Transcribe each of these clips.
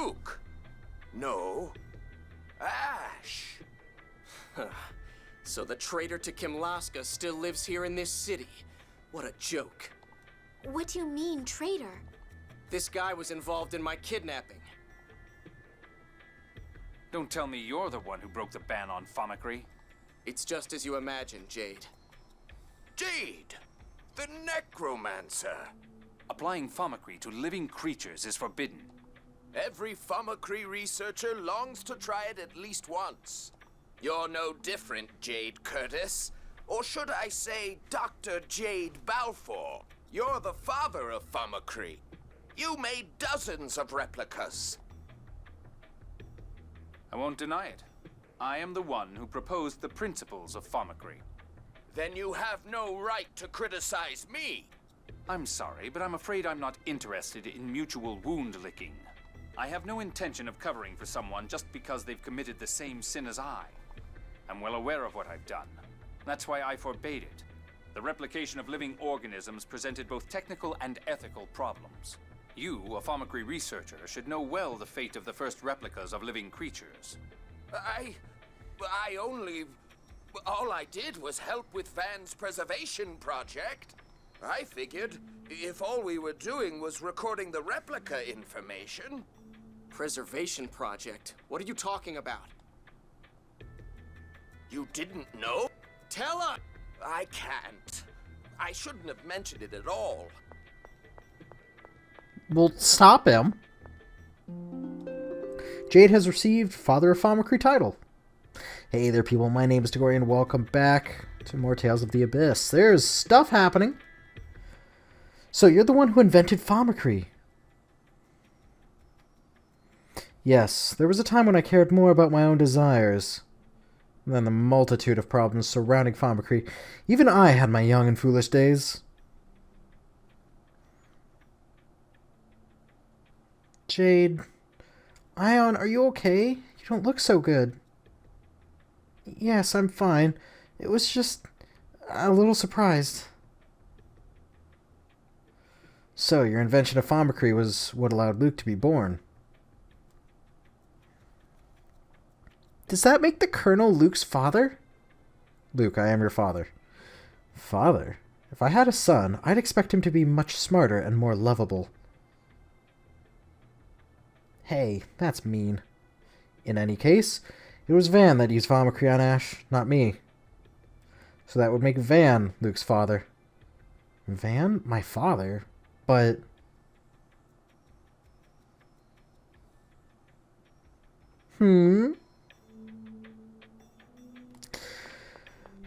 Luke. No. Ash. So the traitor to Kimlaska still lives here in this city. What a joke. What do you mean, traitor? This guy was involved in my kidnapping. Don't tell me you're the one who broke the ban on Famicry. It's just as you imagine, Jade. Jade, the necromancer. Applying Famicry to living creatures is forbidden. Every Famicry researcher longs to try it at least once. You're no different, Jade Curtis. Or should I say, Dr. Jade Balfour. You're the father of Famicry. You made dozens of replicas. I won't deny it. I am the one who proposed the principles of Famicry. Then you have no right to criticize me. I'm sorry, but I'm afraid I'm not interested in mutual wound licking. I have no intention of covering for someone just because they've committed the same sin as I. I'm well aware of what I've done. That's why I forbade it. The replication of living organisms presented both technical and ethical problems. You, a Famicry researcher, should know well the fate of the first replicas of living creatures. All I did was help with Van's preservation project. I figured if all we were doing was recording the replica information. Preservation project? What are you talking about? You didn't know? Tell us! I can't. I shouldn't have mentioned it at all. Well, stop him. Jade has received Father of Famicry title. Hey there, people. My name is Tagori, and welcome back to more Tales of the Abyss. There's stuff happening. So, you're the one who invented Famicry. Yes, there was a time when I cared more about my own desires than the multitude of problems surrounding Famicry. Even I had my young and foolish days. Jade, Ion, are you okay? You don't look so good. Yes, I'm fine. It was just a little surprised. So, your invention of Famicry was what allowed Luke to be born. Does that make the Colonel Luke's father? Luke, I am your father. Father? If I had a son, I'd expect him to be much smarter and more lovable. Hey, that's mean. In any case, it was Van that used Famicry on Ash, not me. So that would make Van Luke's father. Van? My father? But...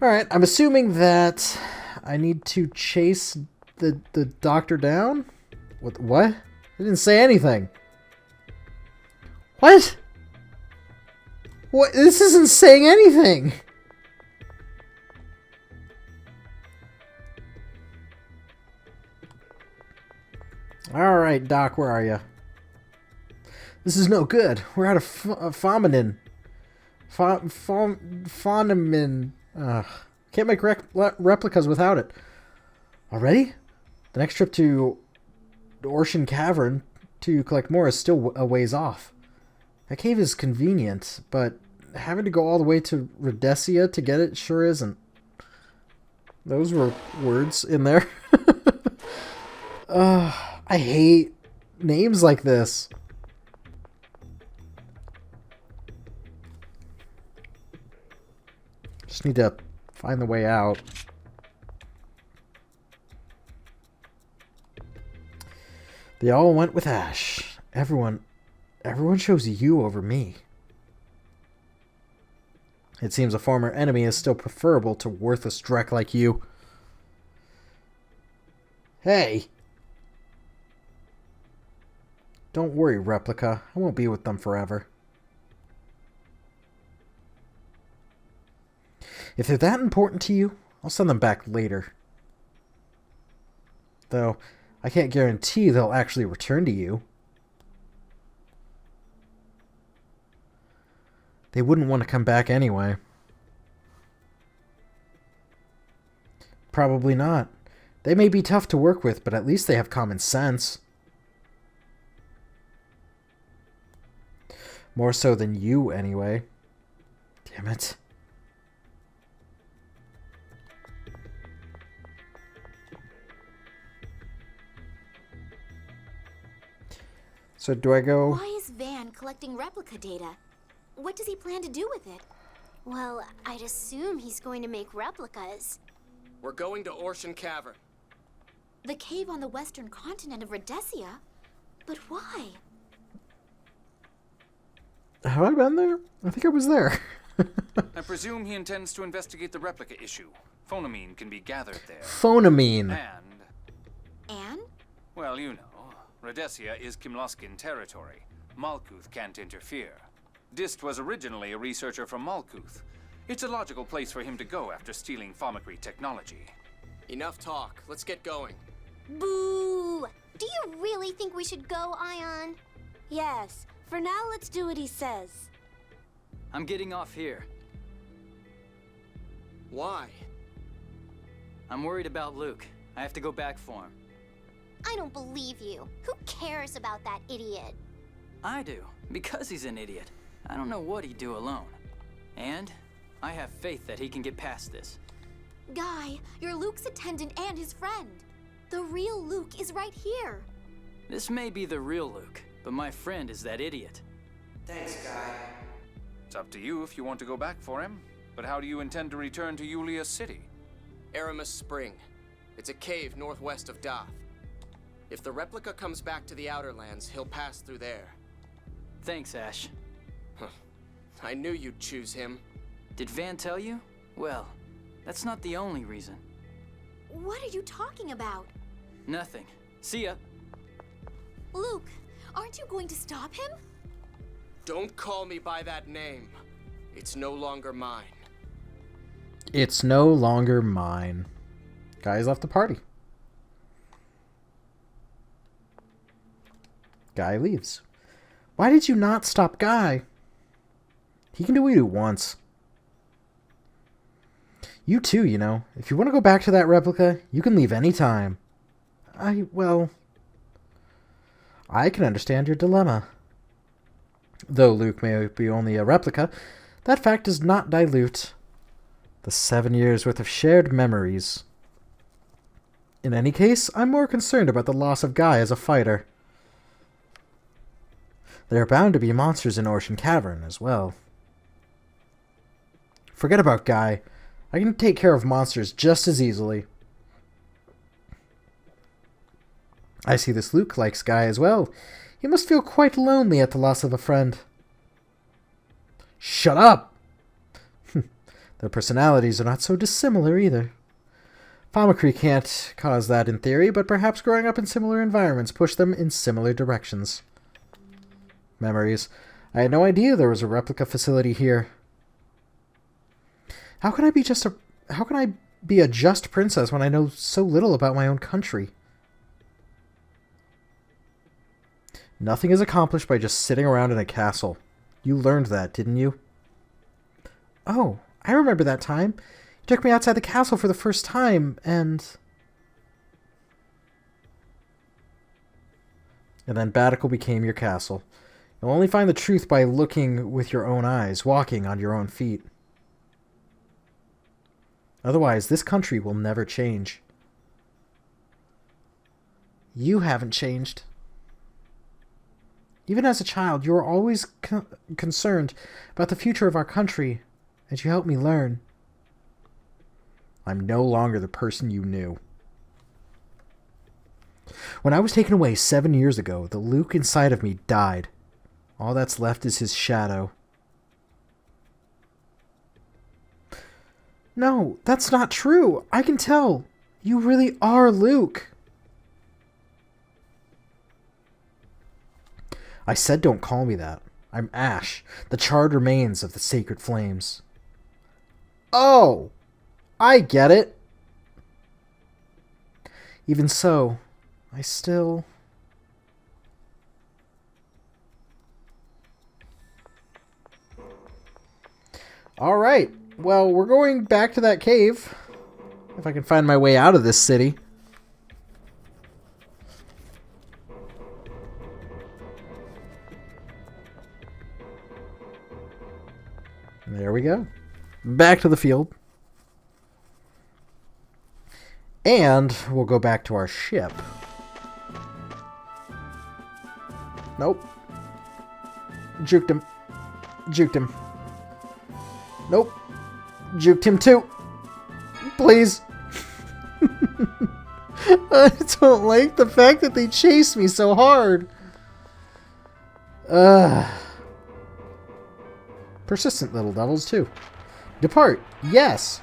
Alright, I'm assuming that I need to chase the doctor down? What? I didn't say anything. What? What? This isn't saying anything. Alright, Doc, where are you? This is no good. We're out of Fominamin. Fominamin. Can't make replicas without it. Already? The next trip to Orshan Cavern to collect more is still a ways off. That cave is convenient, but having to go all the way to Rhodesia to get it sure isn't. Those were words in there. I hate names like this. Just need to find the way out. They all went with Ash. Everyone chose you over me. It seems a former enemy is still preferable to worthless dreck like you. Hey! Don't worry, Replica. I won't be with them forever. If they're that important to you, I'll send them back later. Though, I can't guarantee they'll actually return to you. They wouldn't want to come back anyway. Probably not. They may be tough to work with, but at least they have common sense. More so than you, anyway. Damn it. So do I go... Why is Van collecting replica data? What does he plan to do with it? Well, I'd assume he's going to make replicas. We're going to Orshan Cavern. The cave on the western continent of Rhodesia? But why? Have I been there? I think I was there. I presume he intends to investigate the replica issue. Phonamine can be gathered there. Phonamine. And? Well, you know, Rhodesia is Kimlaskin territory. Malkuth can't interfere. Dist was originally a researcher from Malkuth. It's a logical place for him to go after stealing Thaumacrine technology. Enough talk. Let's get going. Boo! Do you really think we should go, Ion? Yes. For now, let's do what he says. I'm getting off here. Why? I'm worried about Luke. I have to go back for him. I don't believe you. Who cares about that idiot? I do, because he's an idiot. I don't know what he'd do alone. And I have faith that he can get past this. Guy, you're Luke's attendant and his friend. The real Luke is right here. This may be the real Luke, but my friend is that idiot. Thanks, Guy. It's up to you if you want to go back for him. But how do you intend to return to Yulia City? Aramis Spring. It's a cave northwest of Doth. If the replica comes back to the Outer Lands, he'll pass through there. Thanks, Ash. I knew you'd choose him. Did Van tell you? Well, that's not the only reason. What are you talking about? Nothing. See ya. Luke, aren't you going to stop him? Don't call me by that name. It's no longer mine. It's no longer mine. Guy's left the party. Guy leaves. Why did you not stop Guy? He can do what he wants. You too, you know. If you want to go back to that replica, you can leave any time. I can understand your dilemma. Though Luke may be only a replica, that fact does not dilute the 7 years' worth of shared memories. In any case, I'm more concerned about the loss of Guy as a fighter. There are bound to be monsters in Orshan Cavern as well. Forget about Guy. I can take care of monsters just as easily. I see this Luke likes Guy as well. He must feel quite lonely at the loss of a friend. Shut up! Their personalities are not so dissimilar either. Thaumacrine can't cause that in theory, but perhaps growing up in similar environments pushed them in similar directions. Memories. I had no idea there was a replica facility here. How can I be a just princess when I know so little about my own country? Nothing is accomplished by just sitting around in a castle. You learned that, didn't you? Oh, I remember that time. You took me outside the castle for the first time, and then Batical became your castle. You'll only find the truth by looking with your own eyes, walking on your own feet. Otherwise, this country will never change. You haven't changed. Even as a child, you were always concerned about the future of our country, and you helped me learn. I'm no longer the person you knew. When I was taken away 7 years ago, the Luke inside of me died. All that's left is his shadow. No, that's not true. I can tell. You really are Luke. I said don't call me that. I'm Ash, the charred remains of the sacred flames. Oh, I get it. Even so, I still... Alright, well, we're going back to that cave. If I can find my way out of this city. There we go. Back to the field. And we'll go back to our ship. Nope. Juked him. Juked him. Nope. Juked him too. Please. I don't like the fact that they chase me so hard. Persistent little devils too. Depart. Yes.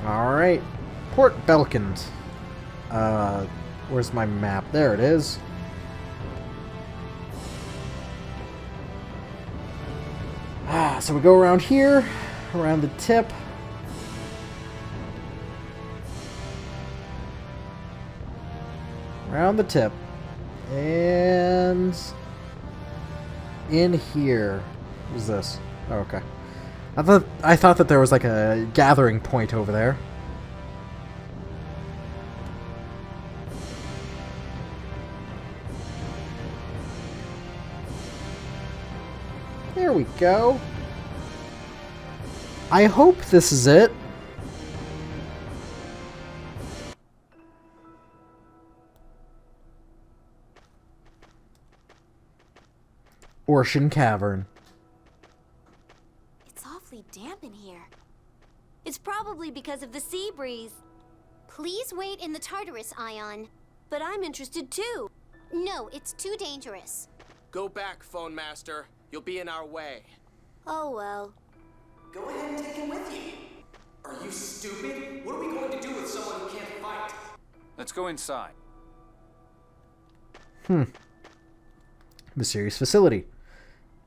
Alright. Port Belkand. Where's my map? There it is. So we go around here, around the tip. Around the tip. And in here. What's this? Oh, okay. I thought that there was like a gathering point over there. There we go. I hope this is it. Orshin Cavern. It's awfully damp in here. It's probably because of the sea breeze. Please wait in the Tartarus, Ion. But I'm interested too. No, it's too dangerous. Go back, Phone Master. You'll be in our way. Oh well. Go ahead and take him with you. Are you stupid? What are we going to do with someone who can't fight? Let's go inside. Mysterious facility.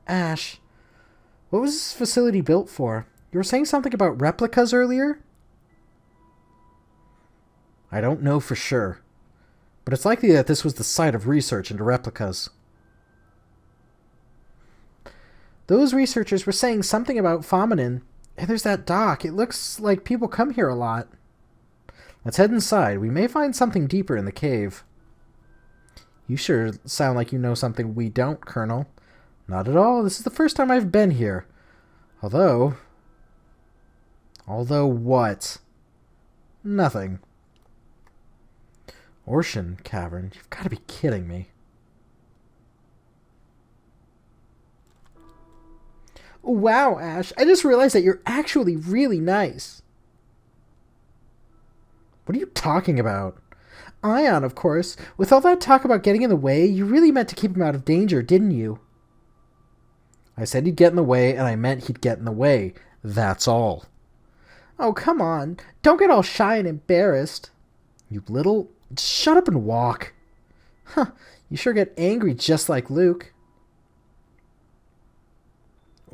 Ash, what was this facility built for? You were saying something about replicas earlier? I don't know for sure, but it's likely that this was the site of research into replicas. Those researchers were saying something about Fominaen, and there's that dock. It looks like people come here a lot. Let's head inside. We may find something deeper in the cave. You sure sound like you know something we don't, Colonel. Not at all. This is the first time I've been here. Although what? Nothing. Orshin Cavern. You've got to be kidding me. Wow, Ash. I just realized that you're actually really nice. What are you talking about? Ion, of course. With all that talk about getting in the way, you really meant to keep him out of danger, didn't you? I said he'd get in the way, and I meant he'd get in the way. That's all. Oh, come on. Don't get all shy and embarrassed. You little... Shut up and walk. Huh. You sure get angry just like Luke.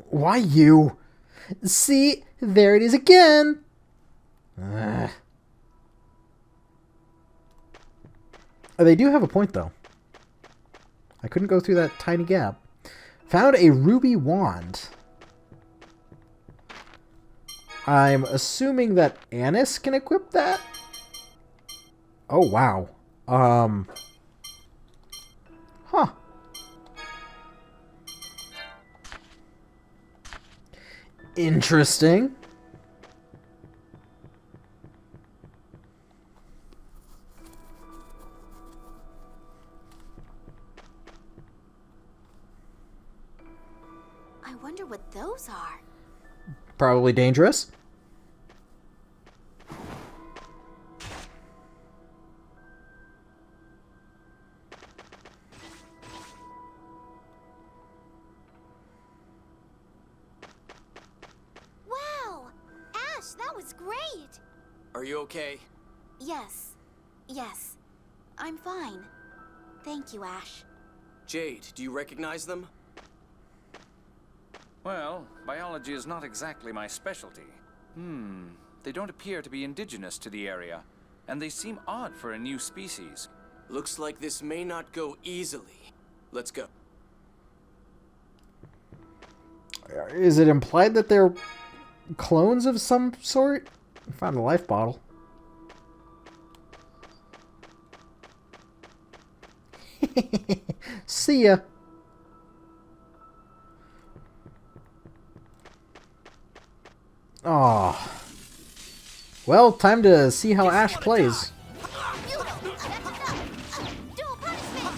Why you? See? There it is again. They do have a point, though. I couldn't go through that tiny gap. Found a ruby wand. I'm assuming that Annis can equip that? Oh, wow. Huh. Interesting. I wonder what those are. Probably dangerous. Wow! Ash, that was great! Are you okay? Yes. Yes. I'm fine. Thank you, Ash. Jade, do you recognize them? Well, biology is not exactly my specialty. They don't appear to be indigenous to the area, and they seem odd for a new species. Looks like this may not go easily. Let's go. Is it implied that they're clones of some sort? I found a life bottle. See ya. Aw. Well, time to see how Ash plays. Dual punishment!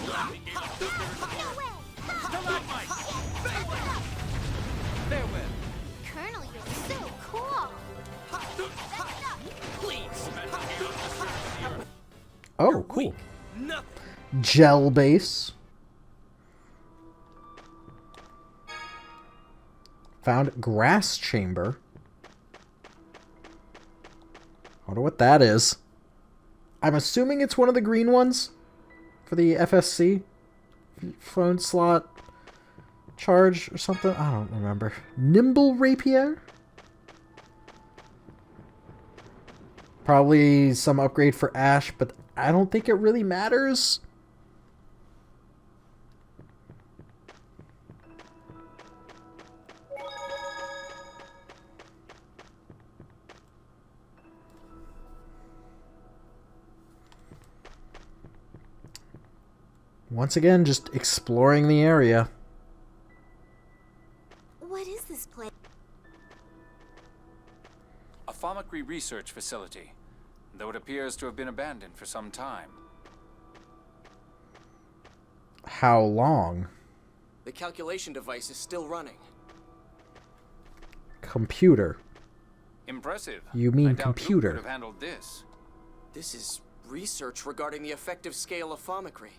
No way! Colonel, you're so cool! Oh, cool. Gel base. Found grass chamber. Wonder what that is. I'm assuming it's one of the green ones for the FSC phone slot charge or something. I don't remember. Nimble rapier. Probably some upgrade for Ash, but I don't think it really matters. Once again, just exploring the area. What is this place? A Thaumacrine research facility, though it appears to have been abandoned for some time. How long? The calculation device is still running. Computer. Impressive. You mean I doubt Luke computer. could have handled this. This is research regarding the effective scale of Thaumacrine.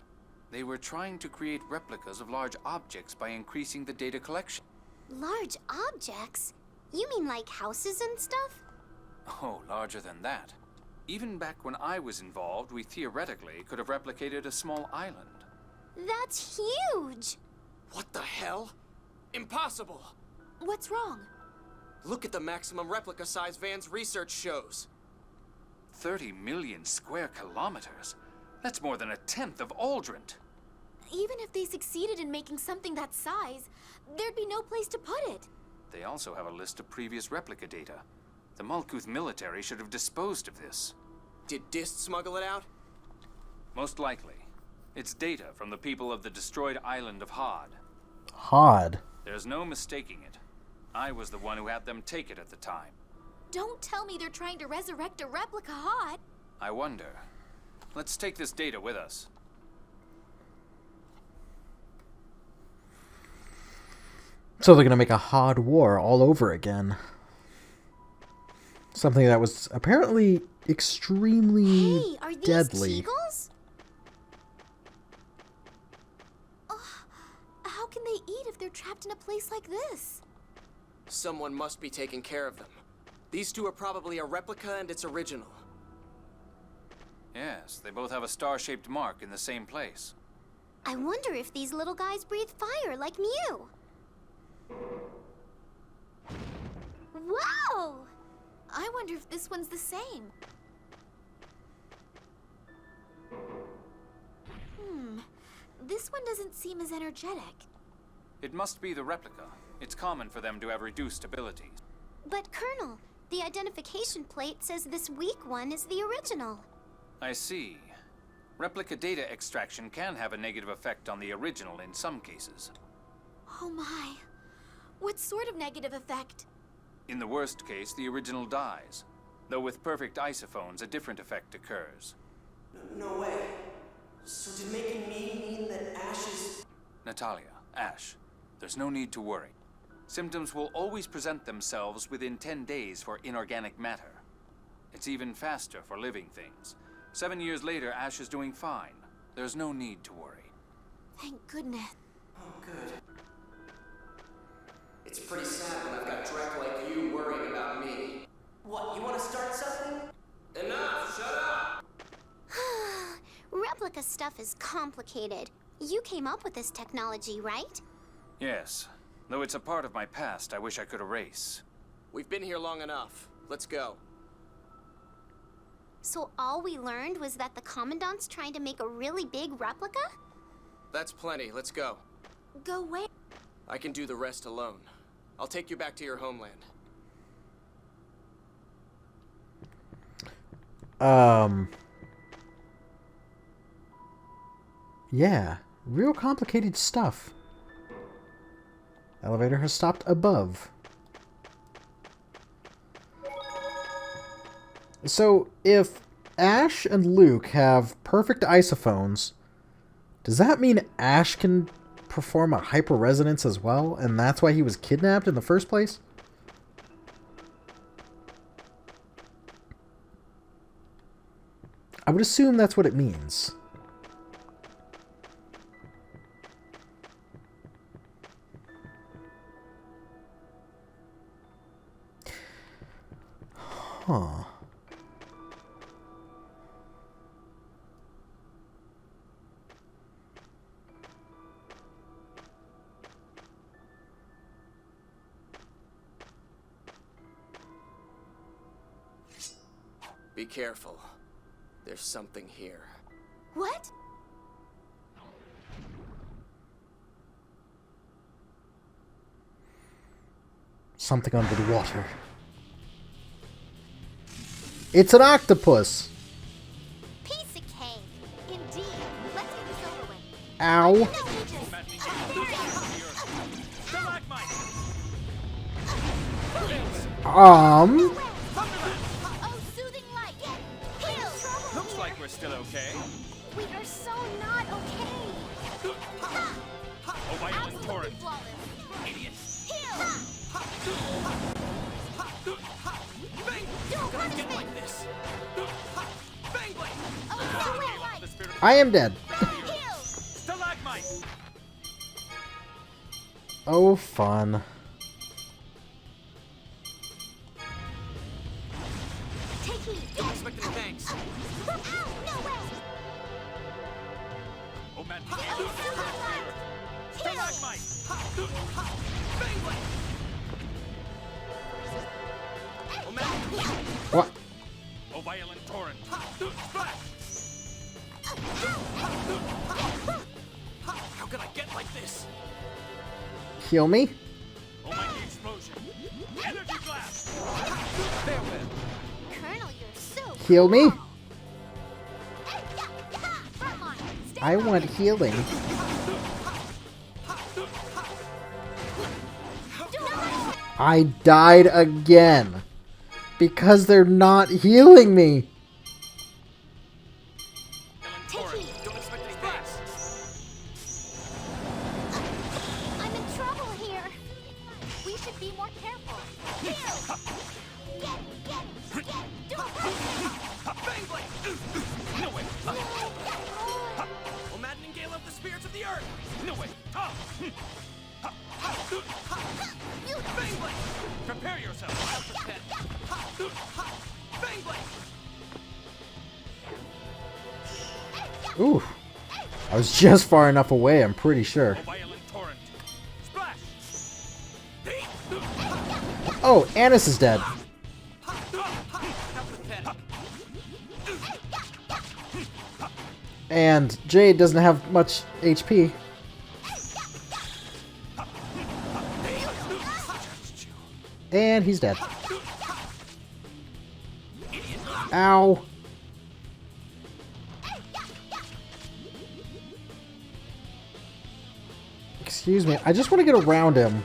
They were trying to create replicas of large objects by increasing the data collection. Large objects? You mean like houses and stuff? Oh, larger than that. Even back when I was involved, we theoretically could have replicated a small island. That's huge! What the hell? Impossible! What's wrong? Look at the maximum replica size Van's research shows. 30 million square kilometers? That's more than a tenth of Aldrint. Even if they succeeded in making something that size, there'd be no place to put it. They also have a list of previous replica data. The Malkuth military should have disposed of this. Did Dist smuggle it out? Most likely. It's data from the people of the destroyed island of Hod. Hod. There's no mistaking it. I was the one who had them take it at the time. Don't tell me they're trying to resurrect a replica Hod. I wonder. Let's take this data with us. So they're gonna make a Hod war all over again. Something that was apparently extremely Hey, are these deadly. Teagles? Ugh, how can they eat if they're trapped in a place like this? Someone must be taking care of them. These two are probably a replica and its original. Yes, they both have a star-shaped mark in the same place. I wonder if these little guys breathe fire like Mew. Whoa! I wonder if this one's the same. This one doesn't seem as energetic. It must be the replica. It's common for them to have reduced abilities. But Colonel, the identification plate says this weak one is the original. I see. Replica data extraction can have a negative effect on the original in some cases. Oh my. What sort of negative effect? In the worst case, the original dies. Though with perfect isophones, a different effect occurs. No way. So did making me mean that Ash is... Natalia, Ash, there's no need to worry. Symptoms will always present themselves within 10 days for inorganic matter. It's even faster for living things. 7 years later, Ash is doing fine. There's no need to worry. Thank goodness. Oh, good. It's pretty sad when I've got Drek like you worrying about me. What, you want to start something? Enough! Shut up! Replica stuff is complicated. You came up with this technology, right? Yes. Though it's a part of my past I wish I could erase. We've been here long enough. Let's go. So all we learned was that the Commandant's trying to make a really big replica? That's plenty. Let's go. Go where? I can do the rest alone. I'll take you back to your homeland. Yeah. Real complicated stuff. Elevator has stopped above. So, if Ash and Luke have perfect isophones, does that mean Ash can perform a hyper-resonance as well, and that's why he was kidnapped in the first place? I would assume that's what it means. Huh. Be careful. There's something here. What? Something under the water. It's an octopus! Piece of cake. Indeed. Let's get this over with. Ow. No, Aegis. Um... Oh, soothing light. Heal. Looks like we're still okay. We are so not okay. Oh, violent Absolutely torrent. flawless. Idiot. Heal. Do a punishment. Like this. Bang blade. Oh, soothing light. The spirit I am dead. Heal. stalagmite. Oh, fun. Take heed. Don't expect any thanks. Ow, no way. Oh, man. Oh, soothing light. Heal. Stalagmite. Bang blade. Oh, man. What? Oh, violent torrent. Splash. How could I get like this? Heal me? Oh, mighty explosion. Energy blast. Farewell. Colonel, you're so Heal me? Frontline. Stay I want healing. I died again. Because they're not healing me. Torrent. Don't expect any thanks. I'm in trouble here. We should be more careful. Heal. Get. Do it. Bang blade. No way. Oh, maddening gale of the spirits of the earth. No way. Bang blade. Prepare yourself. I'll prepare. Bang blade. Ooh. I was just far enough away, I'm pretty sure. Oh, violent torrent. Splash. Oh, Annis is dead. And Jade doesn't have much HP. And he's dead. Ow. Excuse me, I just want to get around him.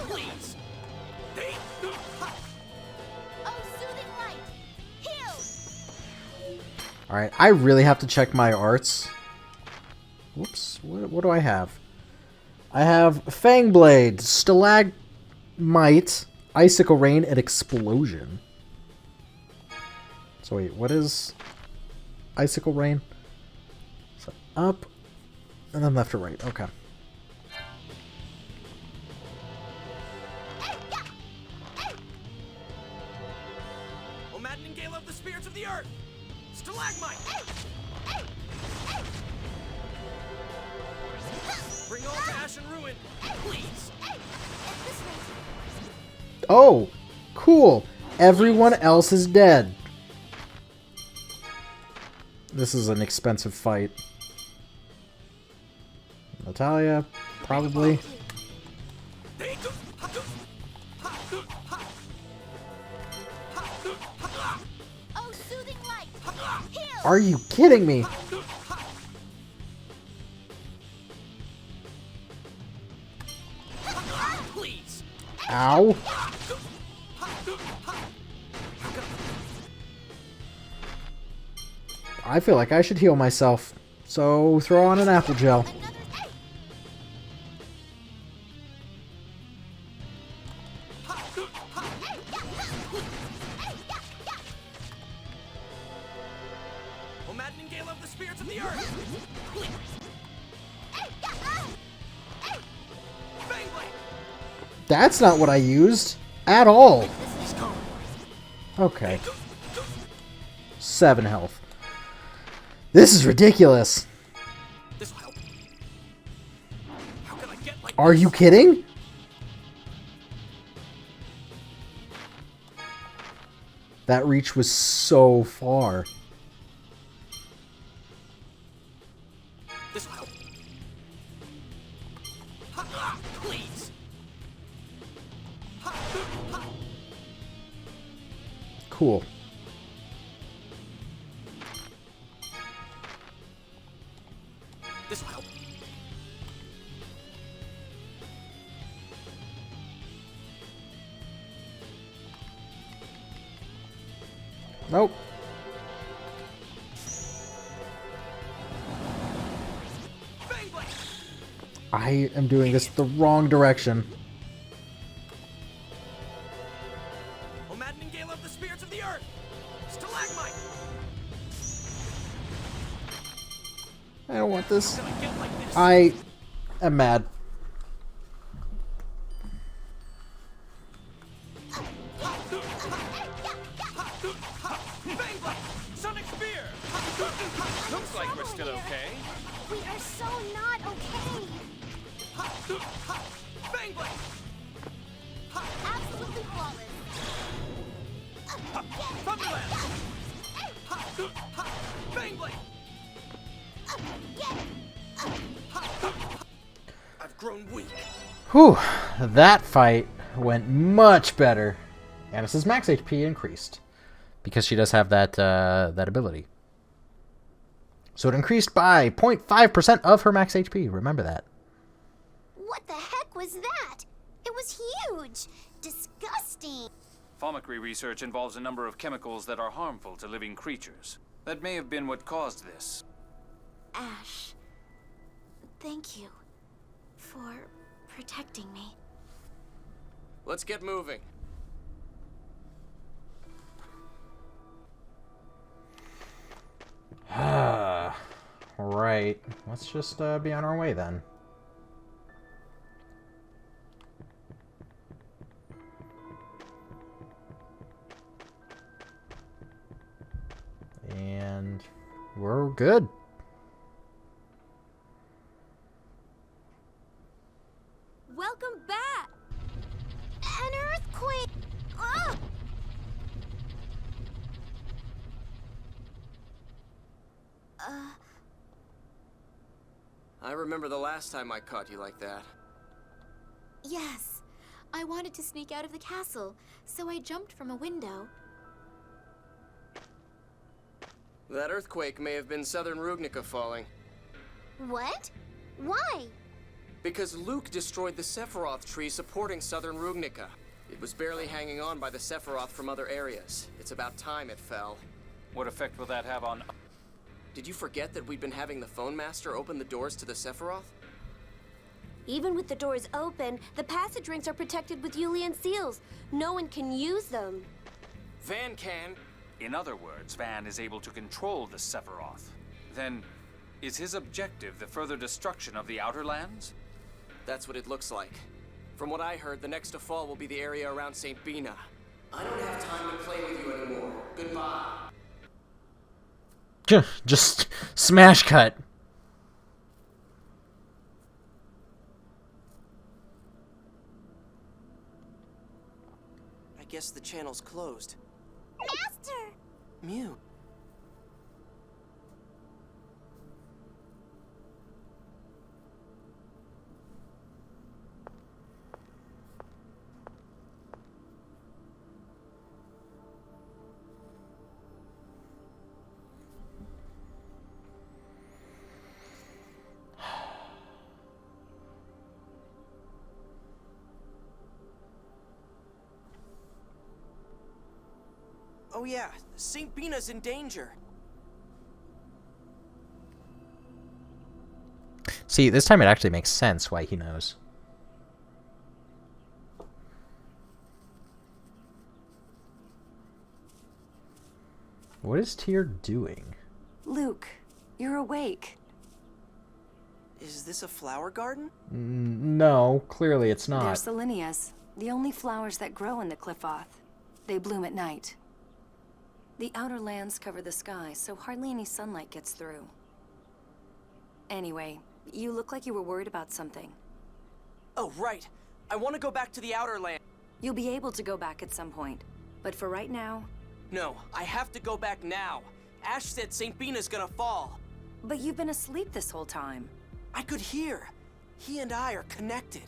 Please. Oh, soothing light. Heal. Alright, I really have to check my arts. Whoops, what do I have? I have Fangblade, Stalagmite, Icicle Rain, and Explosion. So wait, what is Icicle Rain? So up, and then left or right, okay. Oh, maddening gale of the spirits of the earth. Stalagmite. Bring all to ash and ruin, please. Oh, cool. Everyone else is dead. This is an expensive fight. Natalia, probably. Are you kidding me? Please. Ow. I feel like I should heal myself. So throw on an apple gel. O maddening gale of the spirits of the earth! Bang blade! That's not what I used. At all. Okay. 7 health. This is ridiculous. This will help. How can I get like Are you kidding? That reach was so far. this will help? Please. Cool. This will help. Nope. Bang blade! I am doing this the wrong direction. O maddening gale of the spirits of the earth! Stalagmite! I don't want this. How can I get like this? I am mad. Bang blade! Sonic spear! Looks like we're still okay. We are so not okay. Bang blade! Absolutely flawless. Thunderlance! Bang blade! I've grown weak. Whew. That fight went much better. Anis's max HP increased. Because she does have that that ability. So it increased by 0.5% of her max HP. Remember that. What the heck was that? It was huge. Disgusting. Pharmacy research involves a number of chemicals that are harmful to living creatures. That may have been what caused this. Ash, thank you for protecting me. Let's get moving. Right. Let's just be on our way then. And we're good. Welcome back. An earthquake. Ugh. I remember the last time I caught you like that. Yes, I wanted to sneak out of the castle, so I jumped from a window. That earthquake may have been Southern Rugnica falling. What? Why? Because Luke destroyed the Sephiroth tree supporting Southern Rugnica. It was barely hanging on by the Sephiroth from other areas. It's about time it fell. What effect will that have on... Did you forget that we'd been having the Phone Master open the doors to the Sephiroth? Even with the doors open, the passage rings are protected with Yulian seals. No one can use them. Van can. In other words, Van is able to control the Sephiroth. Then, is his objective the further destruction of the Outer Lands? That's what it looks like. From what I heard, the next to fall will be the area around St. Bina. I don't have time to play with you anymore. Goodbye. Just smash cut. I guess the channel's closed. Master! Mew. Oh yeah, St. Bina's in danger. See, this time it actually makes sense why he knows. What is Tyr doing? Luke, you're awake. Is this a flower garden? No, clearly it's They're not. Selenias, the only flowers that grow in the Qliphoth. They bloom at night. The outer lands cover the sky, so hardly any sunlight gets through. Anyway, you look like you were worried about something. Oh, right. I want to go back to the Outer Land. You'll be able to go back at some point, but for right now... No, I have to go back now. Ash said St. Bina's gonna fall. But you've been asleep this whole time. I could hear. He and I are connected.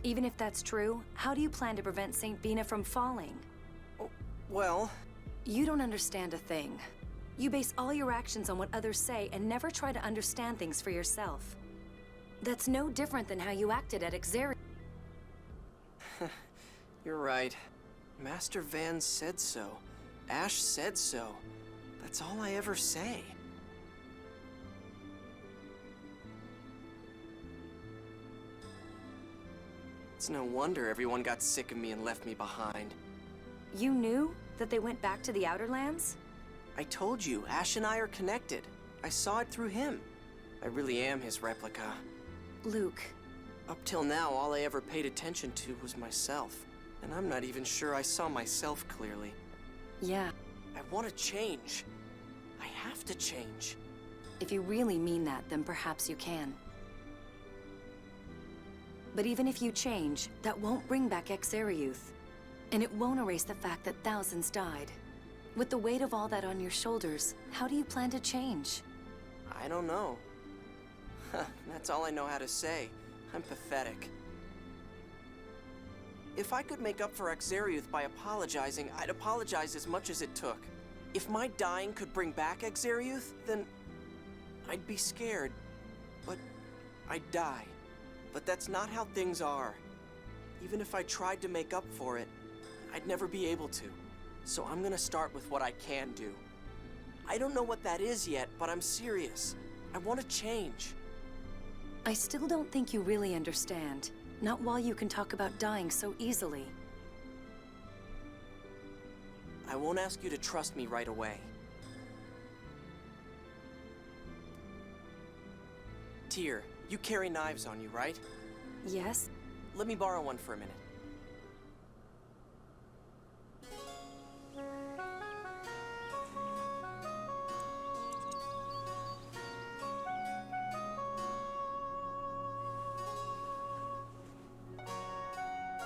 Even if that's true, how do you plan to prevent St. Bina from falling? Well... You don't understand a thing. You base all your actions on what others say and never try to understand things for yourself. That's no different than how you acted at Exarius. You're right. Master Van said so. Ash said so. That's all I ever say. It's no wonder everyone got sick of me and left me behind. You knew that they went back to the Outer Lands? I told you, Ash and I are connected. I saw it through him. I really am his replica. Luke. Up till now, all I ever paid attention to was myself. And I'm not even sure I saw myself clearly. Yeah. I want to change. I have to change. If you really mean that, then perhaps you can. But even if you change, that won't bring back Exariuth. And it won't erase the fact that thousands died. With the weight of all that on your shoulders, how do you plan to change? I don't know. That's all I know how to say. I'm pathetic. If I could make up for Exariuth by apologizing, I'd apologize as much as it took. If my dying could bring back Exariuth, then I'd be scared. But I'd die. But that's not how things are. Even if I tried to make up for it, I'd never be able to. So I'm gonna start with what I can do. I don't know what that is yet, but I'm serious. I want to change. I still don't think you really understand. Not while you can talk about dying so easily. I won't ask you to trust me right away. Tyr, you carry knives on you, right? Yes? Let me borrow one for a minute.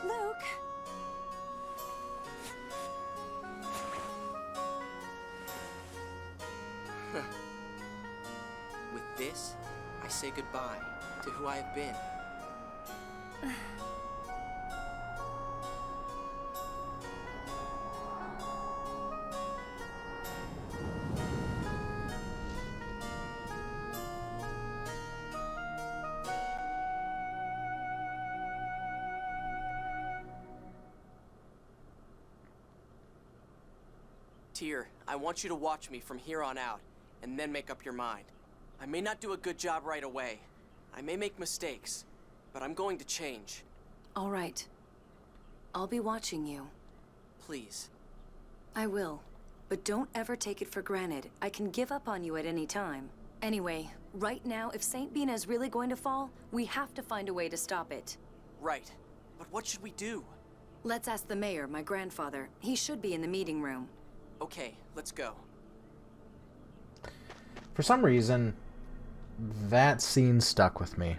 Luke! With this, I say goodbye to who I have been. Tyr, I want you to watch me from here on out, and then make up your mind. I may not do a good job right away. I may make mistakes, but I'm going to change. All right. I'll be watching you. Please. I will. But don't ever take it for granted. I can give up on you at any time. Anyway, right now, if St. Bina is really going to fall, we have to find a way to stop it. Right. But what should we do? Let's ask the mayor, my grandfather. He should be in the meeting room. Okay, let's go. For some reason, that scene stuck with me.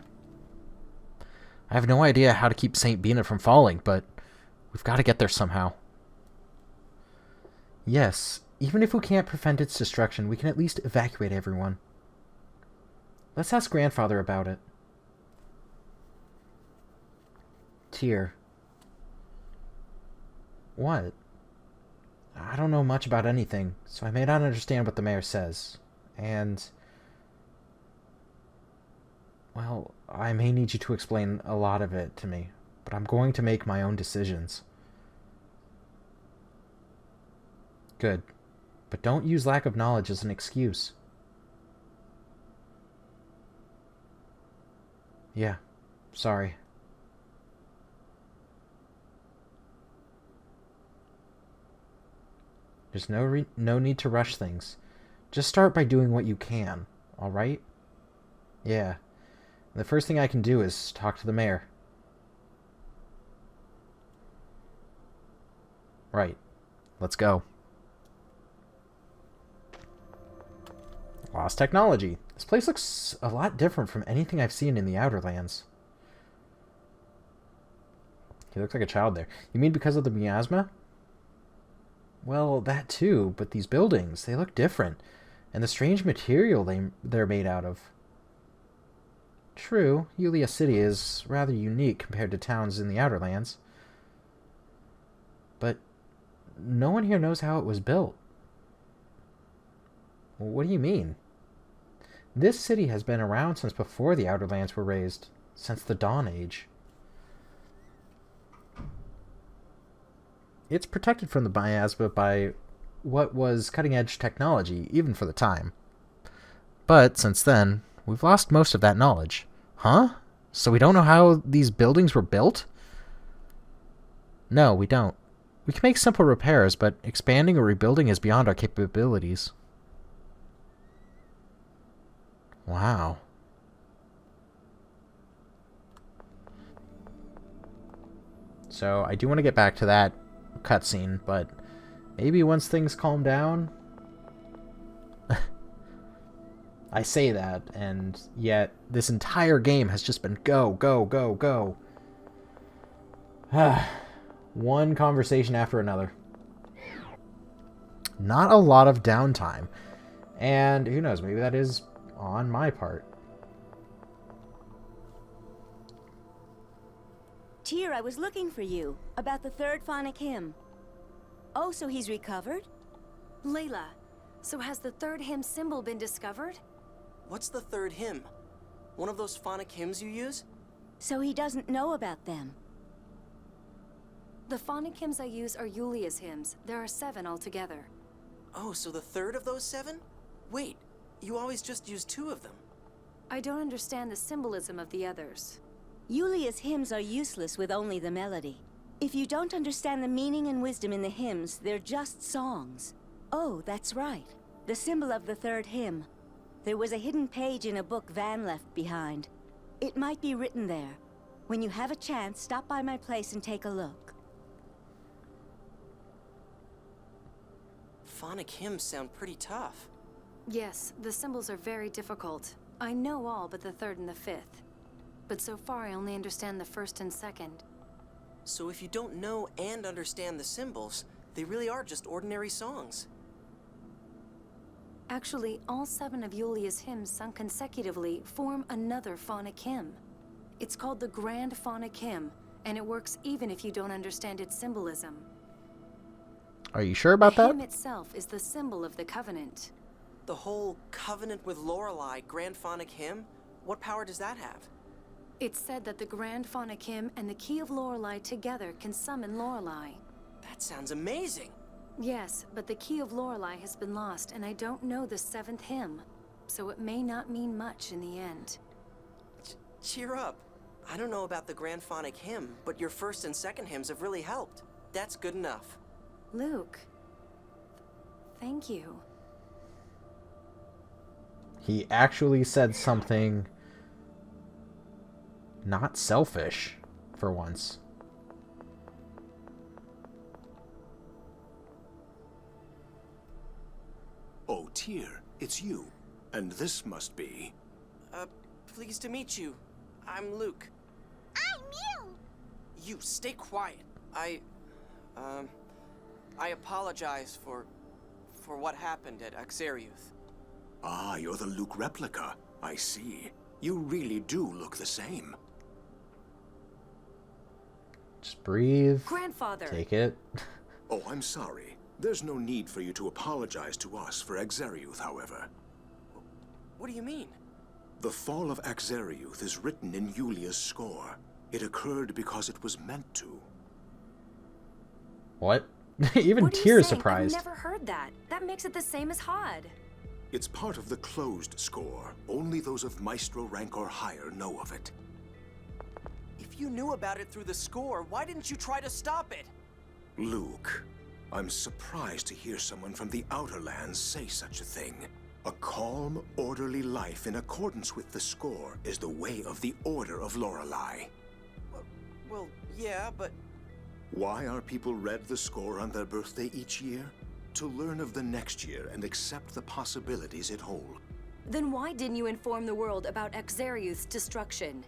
I have no idea how to keep St. Bina from falling, but we've got to get there somehow. Yes, even if we can't prevent its destruction, we can at least evacuate everyone. Let's ask Grandfather about it. Tyr. What? I don't know much about anything, so I may not understand what the mayor says. And... well, I may need you to explain a lot of it to me, but I'm going to make my own decisions. Good. But don't use lack of knowledge as an excuse. Yeah. Sorry. There's no need to rush things. Just start by doing what you can, alright? Yeah. The first thing I can do is talk to the mayor. Right. Let's go. Lost technology. This place looks a lot different from anything I've seen in the Outer Lands. He looks like a child there. You mean because of the miasma? Well, that too, but these buildings, they look different. And the strange material they're made out of. True, Yulia City is rather unique compared to towns in the Outer Lands. But no one here knows how it was built. What do you mean? This city has been around since before the Outer Lands were raised. Since the Dawn Age. It's protected from the miasma by what was cutting-edge technology, even for the time. But since then, we've lost most of that knowledge. Huh? So we don't know how these buildings were built? No, we don't. We can make simple repairs, but expanding or rebuilding is beyond our capabilities. Wow. So I do want to get back to that cutscene, but maybe once things calm down. I say that, and yet this entire game has just been go, go, go, go. One conversation after another. Not a lot of downtime. And who knows, maybe that is on my part. Tyr, I was looking for you. About the third phonic hymn. Oh, so he's recovered? Layla, so has the third hymn symbol been discovered? What's the third hymn? One of those phonic hymns you use? So he doesn't know about them. The phonic hymns I use are Yulia's hymns. There are 7 altogether. Oh, so the third of those 7? Wait, you always just use 2 of them. I don't understand the symbolism of the others. Yulia's hymns are useless with only the melody. If you don't understand the meaning and wisdom in the hymns, they're just songs. Oh, that's right. The symbol of the third hymn. There was a hidden page in a book Van left behind. It might be written there. When you have a chance, stop by my place and take a look. Phonic hymns sound pretty tough. Yes, the symbols are very difficult. I know all but the 3rd and the 5th. But so far I only understand the 1st and 2nd. So if you don't know and understand the symbols, they really are just ordinary songs. Actually, all 7 of Yulia's hymns sung consecutively form another phonic hymn. It's called the Grand Phonic Hymn, and it works even if you don't understand its symbolism. Are you sure about The that? hymn itself is the symbol of the Covenant. The whole Covenant with Lorelei Grand Phonic Hymn? What power does that have? It's said that the Grand Phonic Hymn and the Key of Lorelei together can summon Lorelei. That sounds amazing. Yes, but the Key of Lorelei has been lost, and I don't know the 7th hymn, so it may not mean much in the end. Cheer up. I don't know about the Grand Phonic Hymn, but your 1st and 2nd hymns have really helped. That's good enough. Luke, thank you. He actually said something not selfish for once. Oh, Tyr, it's you. And this must be... Pleased to meet you. I'm Luke. I'm you! You, stay quiet. I apologize for what happened at Axariuth. Ah, you're the Luke replica. I see. You really do look the same. Just breathe. Grandfather! Take it. Oh, I'm sorry. There's no need for you to apologize to us for Axariuth, however. What do you mean? The fall of Axariuth is written in Yulia's score. It occurred because it was meant to. What? Even What are you Tyr's saying? surprised. I've never heard that. That makes it the same as Hod. It's part of the closed score. Only those of Maestro rank or higher know of it. If you knew about it through the score, why didn't you try to stop it? Luke, I'm surprised to hear someone from the Outer Lands say such a thing. A calm, orderly life in accordance with the score is the way of the Order of Lorelei. Well, yeah, but... Why are people read the score on their birthday each year? To learn of the next year and accept the possibilities it holds. Then why didn't you inform the world about Exariuth's destruction?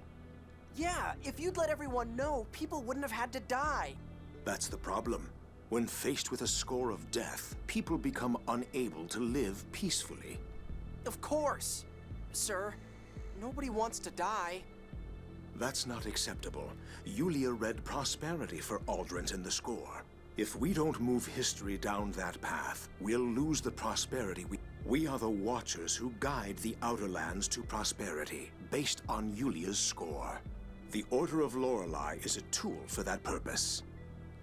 Yeah, if you'd let everyone know, people wouldn't have had to die. That's the problem. When faced with a score of death, people become unable to live peacefully. Of course. Sir, nobody wants to die. That's not acceptable. Yulia read prosperity for Aldrich in the score. If we don't move history down that path, we'll lose the prosperity we are the Watchers who guide the Outer Lands to prosperity, based on Yulia's score. The Order of Lorelei is a tool for that purpose.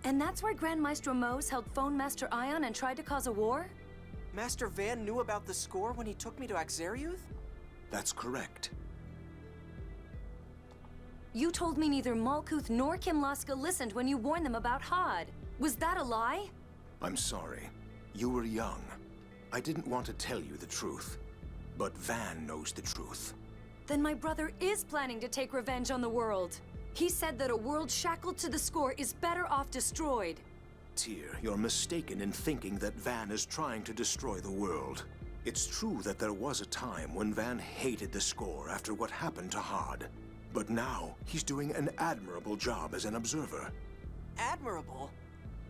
And that's why Grand Maestro Mose held Phone Master Ion and tried to cause a war? Master Van knew about the score when he took me to Exariuth? That's correct. You told me neither Malkuth nor Kimlaska listened when you warned them about Hod. Was that a lie? I'm sorry. You were young. I didn't want to tell you the truth. But Van knows the truth. Then my brother is planning to take revenge on the world. He said that a world shackled to the score is better off destroyed. Tyr, you're mistaken in thinking that Van is trying to destroy the world. It's true that there was a time when Van hated the score after what happened to Hod. But now, he's doing an admirable job as an observer. Admirable?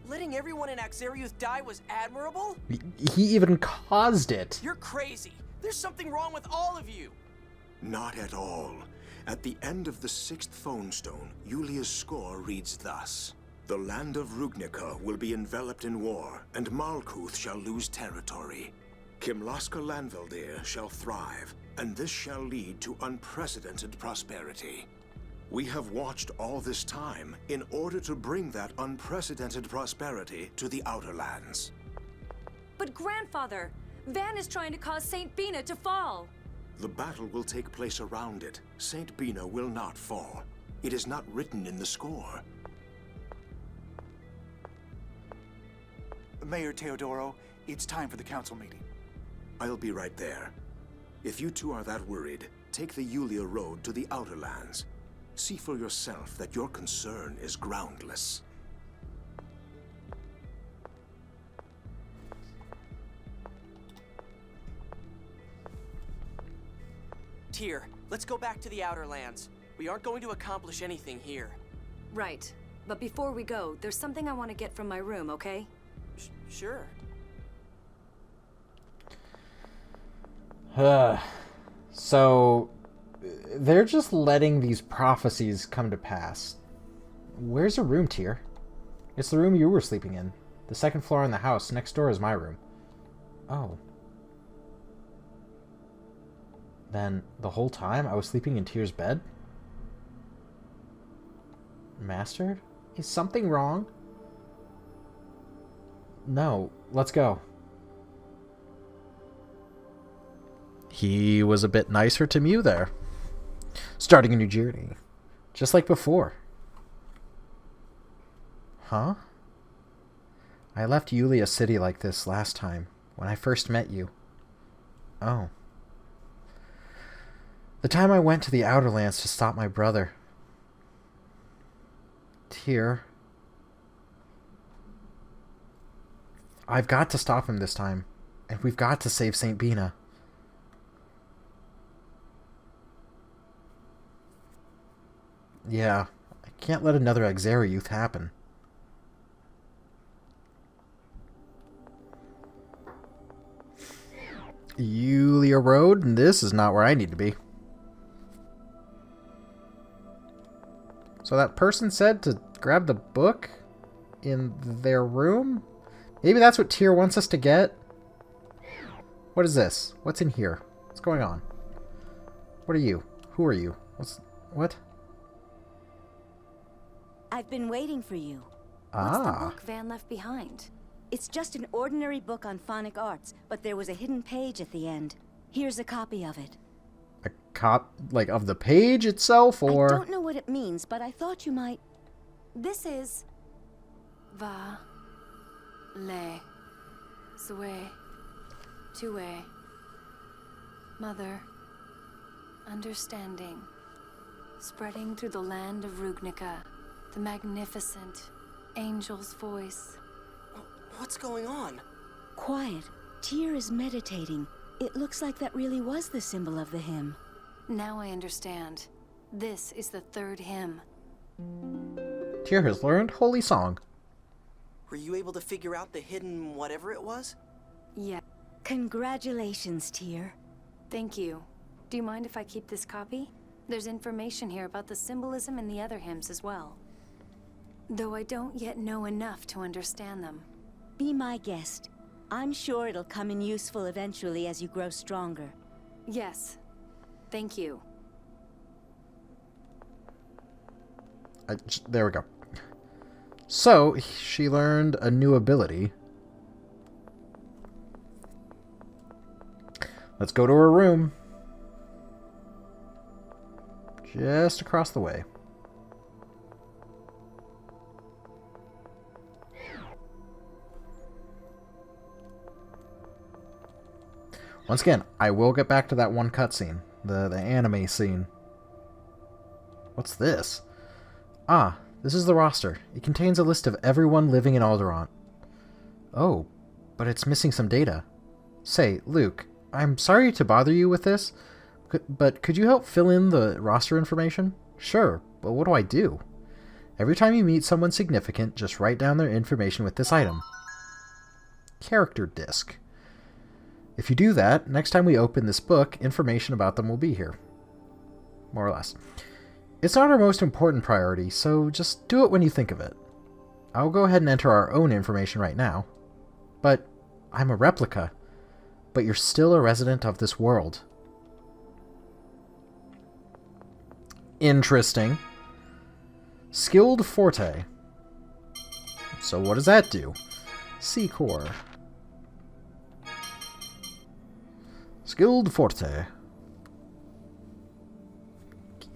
Letting everyone in Exariuth die was admirable? He even caused it. You're crazy. There's something wrong with all of you. Not at all. At the end of the 6th phone stone, Yulia's score reads thus. The land of Rugnica will be enveloped in war, and Malkuth shall lose territory. Kimlaska Lanveldir shall thrive, and this shall lead to unprecedented prosperity. We have watched all this time in order to bring that unprecedented prosperity to the Outer Lands. But grandfather, Van is trying to cause Saint Bina to fall. The battle will take place around it. Saint Bina will not fall. It is not written in the score. Mayor Teodoro, it's time for the council meeting. I'll be right there. If you two are that worried, take the Yulia Road to the Outer Lands. See for yourself that your concern is groundless. Tyr, let's go back to the Outer Lands. We aren't going to accomplish anything here. Right. But before we go, there's something I want to get from my room, okay? Sure. So, they're just letting these prophecies come to pass. Where's your room, Tyr? It's the room you were sleeping in. The second floor in the house. Next door is my room. Oh. Then, the whole time I was sleeping in Tyr's bed? Master? Is something wrong? No, let's go. He was a bit nicer to Mew there. Starting a new journey. Just like before. Huh? I left Yulia City like this last time, when I first met you. Oh. The time I went to the Outer Lands to stop my brother. Tyr. I've got to stop him this time, and we've got to save Saint Bina. Yeah, I can't let another Exariuth happen. Yulia Road, and this is not where I need to be. So that person said to grab the book in their room? Maybe that's what Tyr wants us to get? What is this? What's in here? What's going on? What are you? Who are you? What? I've been waiting for you. What's the book Van left behind? It's just an ordinary book on phonic arts, but there was a hidden page at the end. Here's a copy of it. Like, of the page itself, or? I don't know what it means, but I thought you might... This is... Va... Le... Zue... Tue... Mother... Understanding... Spreading through the land of Rugnica... The magnificent... Angel's voice... What's going on? Quiet. Tyr is meditating. It looks like that really was the symbol of the hymn. Now I understand. This is the third hymn. Tyr has learned Holy Song. Were you able to figure out the hidden whatever it was? Yeah. Congratulations, Tyr. Thank you. Do you mind if I keep this copy? There's information here about the symbolism in the other hymns as well. Though I don't yet know enough to understand them. Be my guest. I'm sure it'll come in useful eventually as you grow stronger. Yes. Thank you. There we go. So, she learned a new ability. Let's go to her room. Just across the way. Once again, I will get back to that one cutscene. The anime scene. What's this? Ah, this is the roster. It contains a list of everyone living in Alderaan. Oh, but it's missing some data. Say, Luke, I'm sorry to bother you with this, but could you help fill in the roster information? Sure, but what do I do? Every time you meet someone significant, just write down their information with this item. Character disc. If you do that, next time we open this book, information about them will be here. More or less. It's not our most important priority, so just do it when you think of it. I'll go ahead and enter our own information right now. But I'm a replica. But you're still a resident of this world. Interesting. Skilled Forte. So what does that do? C-Core. Skilled Forte.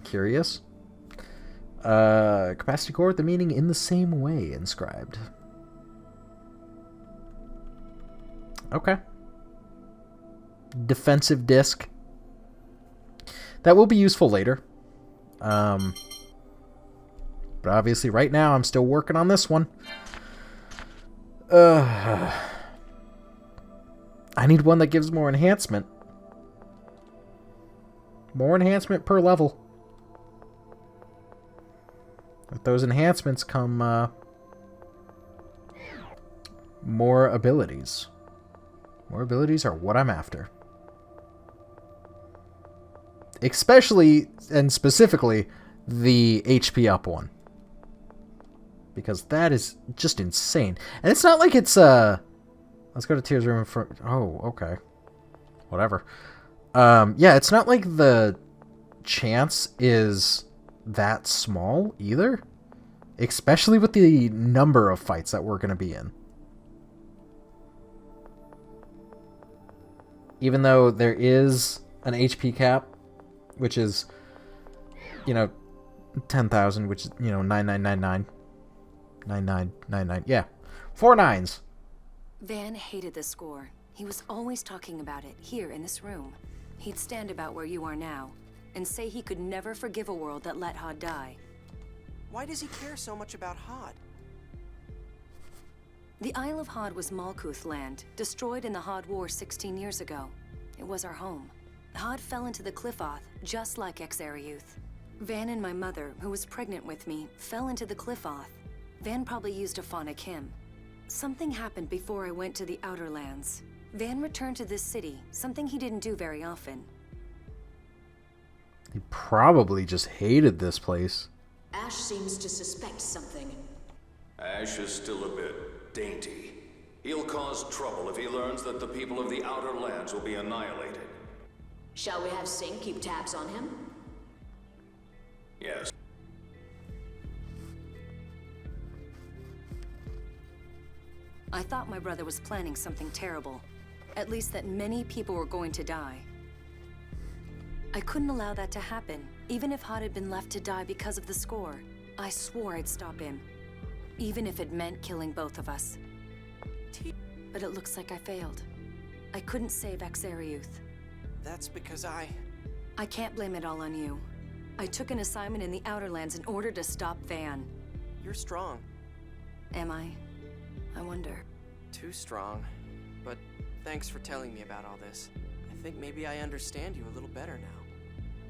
Curious. Capacity core, the meaning in the same way inscribed. Okay. Defensive disc. That will be useful later. But obviously right now I'm still working on this one. I need one that gives more enhancement. More enhancement per level. With those enhancements come more abilities. More abilities are what I'm after. Especially and specifically the HP up one. Because that is just insane. And it's not like it's let's go to Tyr's room for oh, okay. Whatever. Yeah, it's not like the chance is that small either. Especially with the number of fights that we're going to be in. Even though there is an HP cap, which is, 10,000, which is, 9999. 9999. Yeah. 4 nines. Van hated the score. He was always talking about it, here in this room. He'd stand about where you are now, and say he could never forgive a world that let Hod die. Why does he care so much about Hod? The Isle of Hod was Malkuth land, destroyed in the Hod War 16 years ago. It was our home. Hod fell into the Qliphoth, just like Exariuth. Van and my mother, who was pregnant with me, fell into the Qliphoth. Van probably used a phonic hymn. Something happened before I went to the Outer Lands. Van returned to this city, something he didn't do very often. He probably just hated this place. Ash seems to suspect something. Ash is still a bit dainty. He'll cause trouble if he learns that the people of the Outer Lands will be annihilated. Shall we have Sing keep tabs on him? Yes. I thought my brother was planning something terrible. At least that many people were going to die. I couldn't allow that to happen, even if Hod had been left to die because of the score. I swore I'd stop him, even if it meant killing both of us. But it looks like I failed. I couldn't save Exariuth. That's because I can't blame it all on you. I took an assignment in the Outer Lands in order to stop Van. You're strong. Am I? I wonder. Too strong. But thanks for telling me about all this. I think maybe I understand you a little better now.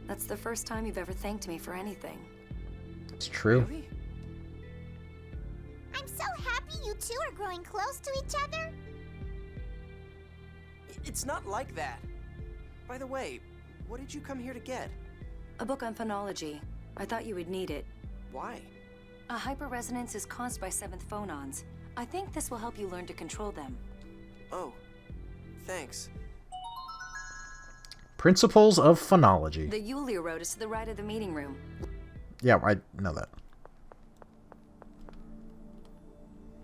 That's the first time you've ever thanked me for anything. It's true. Really? I'm so happy you two are growing close to each other. It's not like that. By the way, what did you come here to get? A book on phonology. I thought you would need it. Why? A hyperresonance is caused by seventh phonons. I think this will help you learn to control them. Oh, thanks. Principles of Phonology. The Yulia Road is to the right of the meeting room. Yeah, I know that.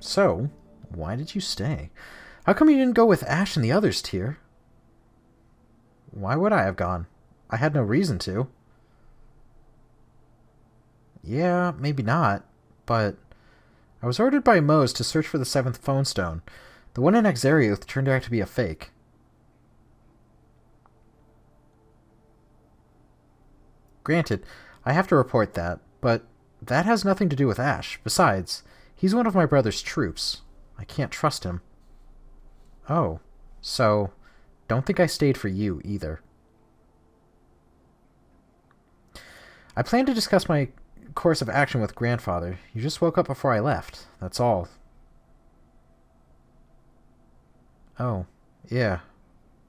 So, why did you stay? How come you didn't go with Ash and the others, Tyr? Why would I have gone? I had no reason to. Yeah, maybe not, but I was ordered by Mose to search for the 7th phone stone. The one in Exariuth turned out to be a fake. Granted, I have to report that, but that has nothing to do with Ash. Besides, he's one of my brother's troops. I can't trust him. Oh, so don't think I stayed for you either. I plan to discuss my course of action with Grandfather. You just woke up before I left. That's all. Oh, yeah.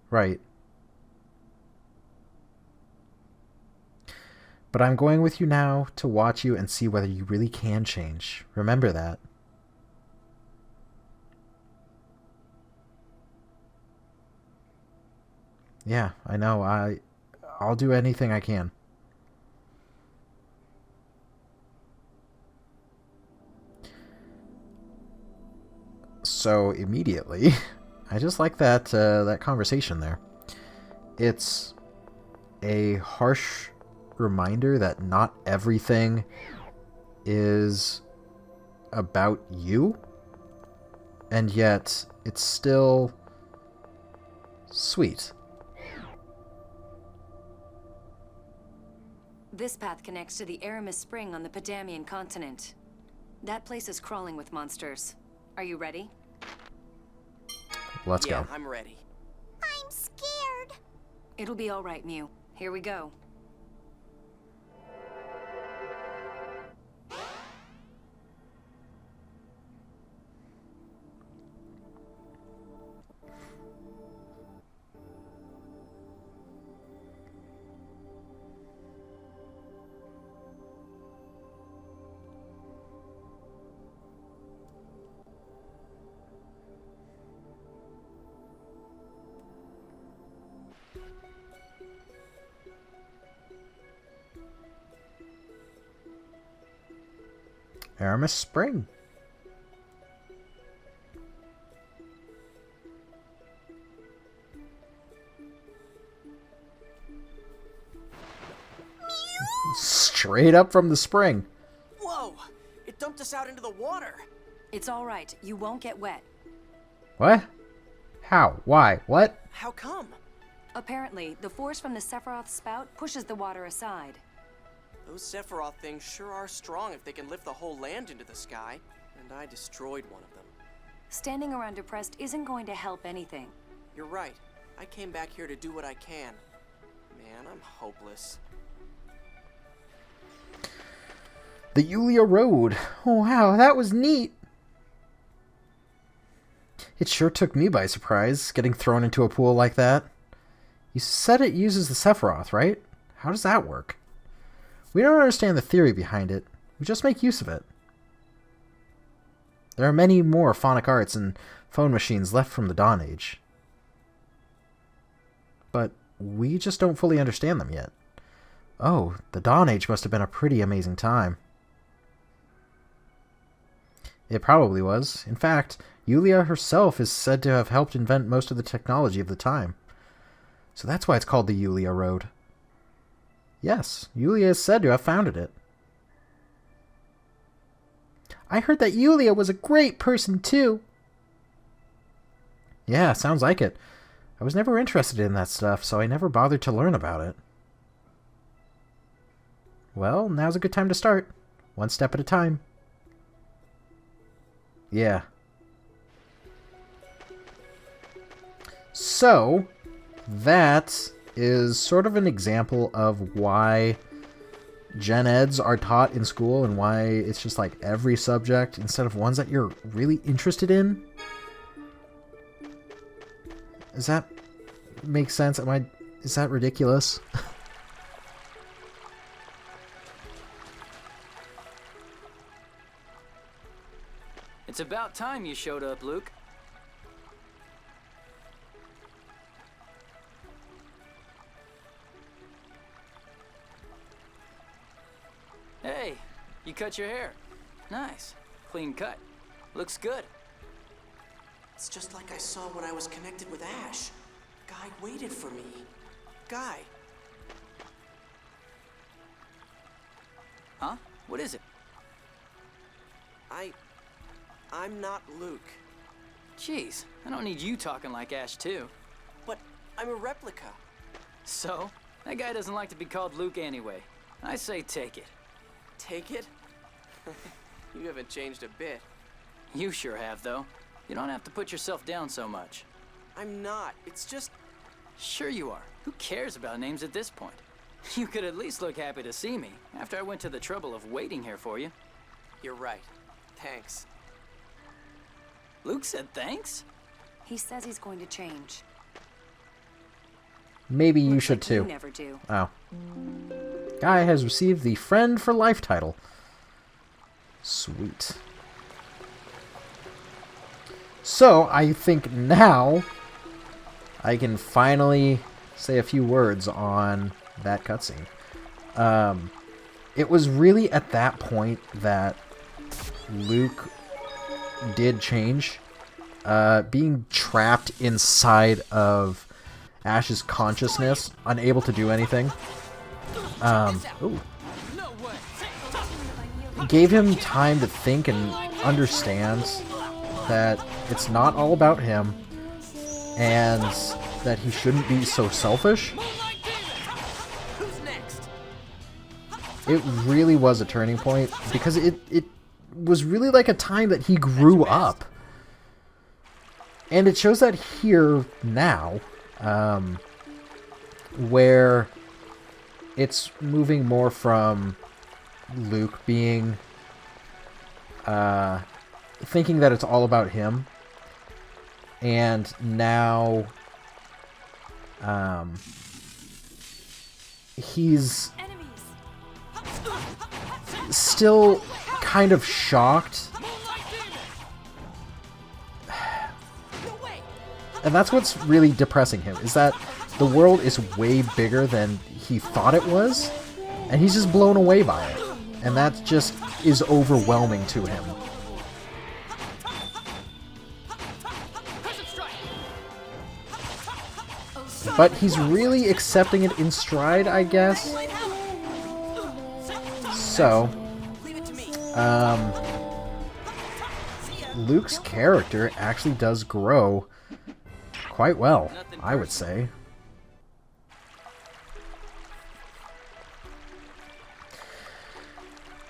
Right. But I'm going with you now to watch you and see whether you really can change. Remember that. Yeah, I know. I'll do anything I can. So immediately, I just like that that conversation there. It's a harsh reminder that not everything is about you, and yet it's still sweet. This path connects to the Aramis Spring on the Padamian continent. That place is crawling with monsters. Are you ready? Let's go. I'm ready. I'm scared. It'll be all right, Mew. Here we go. Aramis Spring. Straight up from the spring. Whoa! It dumped us out into the water. It's all right. You won't get wet. What? How? Why? What? How come? Apparently, the force from the Sephiroth spout pushes the water aside. Those Sephiroth things sure are strong if they can lift the whole land into the sky. And I destroyed one of them. Standing around depressed isn't going to help anything. You're right. I came back here to do what I can. Man, I'm hopeless. The Yulia Road. Oh, wow, that was neat. It sure took me by surprise, getting thrown into a pool like that. You said it uses the Sephiroth, right? How does that work? We don't understand the theory behind it. We just make use of it. There are many more phonic arts and phone machines left from the Dawn Age. But we just don't fully understand them yet. Oh, the Dawn Age must have been a pretty amazing time. It probably was. In fact, Yulia herself is said to have helped invent most of the technology of the time. So that's why it's called the Yulia Road. Yes, Yulia is said to have founded it. I heard that Yulia was a great person too. Yeah, sounds like it. I was never interested in that stuff, so I never bothered to learn about it. Well, now's a good time to start. One step at a time. Yeah. So, that is sort of an example of why gen eds are taught in school and why it's just like every subject instead of ones that you're really interested in. Does that make sense? Is that ridiculous? It's about time you showed up, Luke. Hey, you cut your hair. Nice. Clean cut. Looks good. It's just like I saw when I was connected with Ash. Guy waited for me. Guy. Huh? What is it? I'm not Luke. Jeez, I don't need you talking like Ash too. But I'm a replica. So? That guy doesn't like to be called Luke anyway. I say take it. Take it? You haven't changed a bit. You sure have, though. You don't have to put yourself down so much. I'm not. It's just... Sure you are. Who cares about names at this point? You could at least look happy to see me after I went to the trouble of waiting here for you. You're right. Thanks. Luke said thanks? He says he's going to change. Maybe you should too. You never do. Oh. Guy has received the Friend for Life title. Sweet. So, I think now I can finally say a few words on that cutscene. It was really at that point that Luke did change. Being trapped inside of Ash's consciousness, unable to do anything. Gave him time to think and understand that it's not all about him and that he shouldn't be so selfish. It really was a turning point because it was really like a time that he grew up. And it shows that here now, where it's moving more from Luke being thinking that it's all about him, and now he's still kind of shocked. And that's what's really depressing him, is that the world is way bigger than he thought it was, and he's just blown away by it. And that just is overwhelming to him. But he's really accepting it in stride, I guess. So, Luke's character actually does grow quite well, I would say.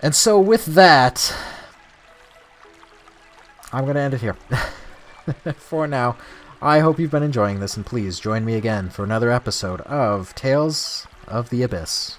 And so with that, I'm going to end it here. For now, I hope you've been enjoying this, and please join me again for another episode of Tales of the Abyss.